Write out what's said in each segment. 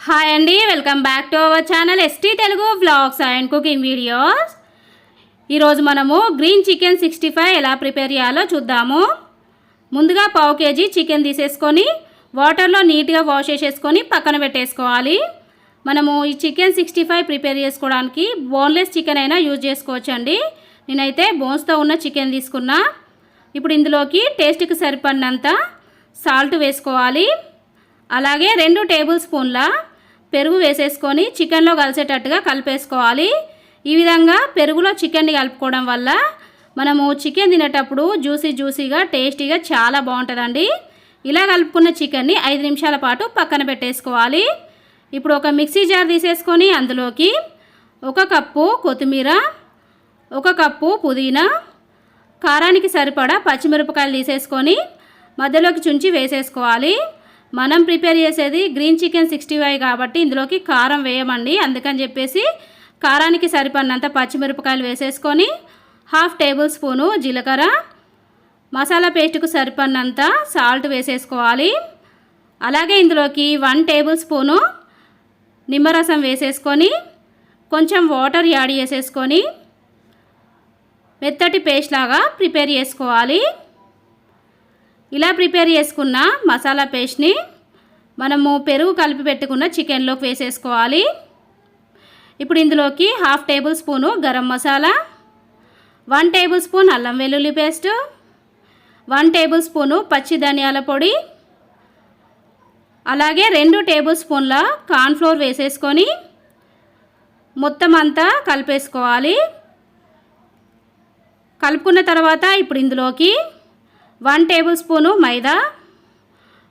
Hi అండి, welcome back to our channel ST Telugu vlogs and cooking videos. ఈరోజు మనము green chicken 65 ఎలా prepare చేయాలో చూద్దాము. ముందుగా పావు కేజీ చికెన్ తీసేసుకొని వాటర్లో నీట్గా వాష్ చేసేసుకొని పక్కన పెట్టేసుకోవాలి. మనము ఈ చికెన్ 65 ప్రిపేర్ చేసుకోవడానికి బోన్లెస్ చికెన్ అయినా యూజ్ చేసుకోవచ్చండి. నేనైతే బోన్స్తో ఉన్న చికెన్ తీసుకున్నా. ఇప్పుడు ఇందులోకి టేస్ట్కి సరిపడినంత సాల్ట్ వేసుకోవాలి. అలాగే 2 టేబుల్ స్పూన్ల పెరుగు వేసేసుకొని చికెన్లో కలిసేటట్టుగా కలిపేసుకోవాలి. ఈ విధంగా పెరుగులో చికెన్ని కలుపుకోవడం వల్ల మనము చికెన్ తినేటప్పుడు జ్యూసీగా టేస్టీగా చాలా బాగుంటుందండి. ఇలా కలుపుకున్న చికెన్ని 5 నిమిషాల పాటు పక్కన పెట్టేసుకోవాలి. ఇప్పుడు ఒక మిక్సీ జార్ తీసేసుకొని అందులోకి 1 కప్పు కొత్తిమీర, 1 కప్పు పుదీనా, కారానికి సరిపడా పచ్చిమిరపకాయలు తీసేసుకొని మధ్యలోకి చుంచి వేసేసుకోవాలి. మనం ప్రిపేర్ చేసేది గ్రీన్ చికెన్ 65 కాబట్టి ఇందులోకి కారం వేయమండి. అందుకని చెప్పేసి కారానికి సరిపడినంత పచ్చిమిరపకాయలు వేసేసుకొని 1/2 టేబుల్ స్పూను జీలకర్ర, మసాలా పేస్ట్కు సరిపడినంత సాల్ట్ వేసేసుకోవాలి. అలాగే ఇందులోకి 1 టేబుల్ స్పూను నిమ్మరసం వేసేసుకొని కొంచెం వాటర్ యాడ్ చేసేసుకొని మెత్తటి పేస్ట్ లాగా ప్రిపేర్ చేసుకోవాలి. ఇలా ప్రిపేర్ చేసుకున్న మసాలా పేస్ట్ని మనము పెరుగు కలిపి పెట్టుకున్న చికెన్లోకి వేసేసుకోవాలి. ఇప్పుడు ఇందులోకి 1/2 table spoon garam masala, 1 table spoon అల్లం వెల్లుల్లి పేస్ట్, 1 టేబుల్ స్పూను పచ్చి ధనియాల పొడి, అలాగే 2 టేబుల్ స్పూన్ల కార్న్ఫ్లోర్ వేసేసుకొని మొత్తం అంతా కలిపేసుకోవాలి. కలుపుకున్న తర్వాత ఇప్పుడు ఇందులోకి 1 టేబుల్ స్పూను మైదా,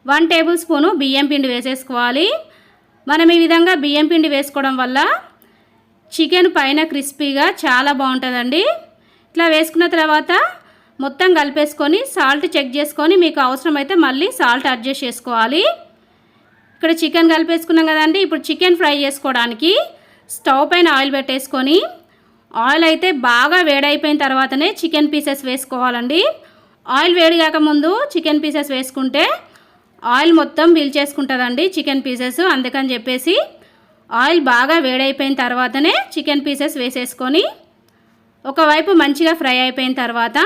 1 టేబుల్ స్పూను బియ్యం పిండి వేసేసుకోవాలి. మనం ఈ విధంగా బియ్యం పిండి వేసుకోవడం వల్ల చికెన్ పైన క్రిస్పీగా చాలా బాగుంటుందండి. ఇట్లా వేసుకున్న తర్వాత మొత్తం కలిపేసుకొని సాల్ట్ చెక్ చేసుకొని మీకు అవసరమైతే మళ్ళీ సాల్ట్ అడ్జస్ట్ చేసుకోవాలి. ఇక్కడ చికెన్ కలిపేసుకున్నాం కదండి. ఇప్పుడు చికెన్ ఫ్రై చేసుకోవడానికి స్టవ్ పైన ఆయిల్ పెట్టేసుకొని ఆయిల్ అయితే బాగా వేడైపోయిన తర్వాతనే చికెన్ పీసెస్ వేసుకోవాలండి. ఆయిల్ వేడి కాకముందు చికెన్ పీసెస్ వేసుకుంటే ఆయిల్ మొత్తం పీల్చేసుకుంటుందండి చికెన్ పీసెస్. అందుకని చెప్పేసి ఆయిల్ బాగా వేడైపోయిన తర్వాతనే చికెన్ పీసెస్ వేసేసుకొని ఒకవైపు మంచిగా ఫ్రై అయిపోయిన తర్వాత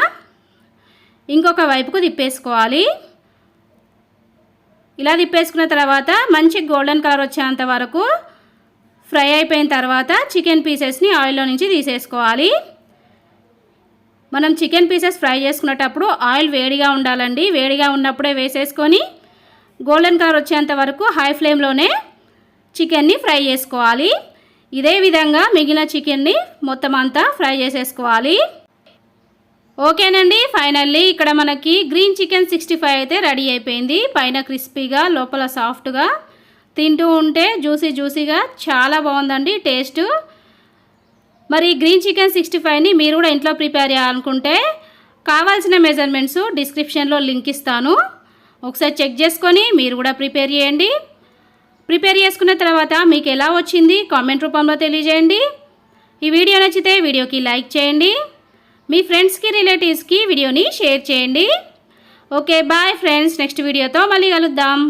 ఇంకొక వైపుకు తిప్పేసుకోవాలి. ఇలా తిప్పేసుకున్న తర్వాత మంచి గోల్డెన్ కలర్ వచ్చేంత వరకు ఫ్రై అయిపోయిన తర్వాత చికెన్ పీసెస్ని ఆయిల్లో నుంచి తీసేసుకోవాలి. మనం చికెన్ పీసెస్ ఫ్రై చేసుకునేటప్పుడు ఆయిల్ వేడిగా ఉండాలండి. వేడిగా ఉన్నప్పుడే వేసేసుకొని గోల్డెన్ కలర్ వచ్చేంత వరకు హై ఫ్లేమ్లోనే చికెన్ని ఫ్రై చేసుకోవాలి. ఇదే విధంగా మిగిలిన చికెన్ని మొత్తం అంతా ఫ్రై చేసేసుకోవాలి. ఓకేనండి, ఫైనల్లీ ఇక్కడ మనకి గ్రీన్ చికెన్ 65 అయితే రెడీ అయిపోయింది. పైన క్రిస్పీగా లోపల సాఫ్ట్గా, తింటూ ఉంటే జ్యూసీగా చాలా బాగుందండి టేస్ట్. మరి గ్రీన్ చికెన్ 65ని మీరు కూడా ఇంట్లో ప్రిపేర్ చేయాలనుకుంటే కావాల్సిన మెజర్మెంట్స్ డిస్క్రిప్షన్లో లింక్ ఇస్తాను. ఒకసారి చెక్ చేసుకొని మీరు కూడా ప్రిపేర్ చేయండి. ప్రిపేర్ చేసుకున్న తర్వాత మీకు ఎలా వచ్చింది కామెంట్ రూపంలో తెలియజేయండి. ఈ వీడియో నచ్చితే వీడియోకి లైక్ చేయండి. మీ ఫ్రెండ్స్కి రిలేటివ్స్కి వీడియోని షేర్ చేయండి. Okay, bye friends. నెక్స్ట్ వీడియోతో మళ్ళీ కలుద్దాం.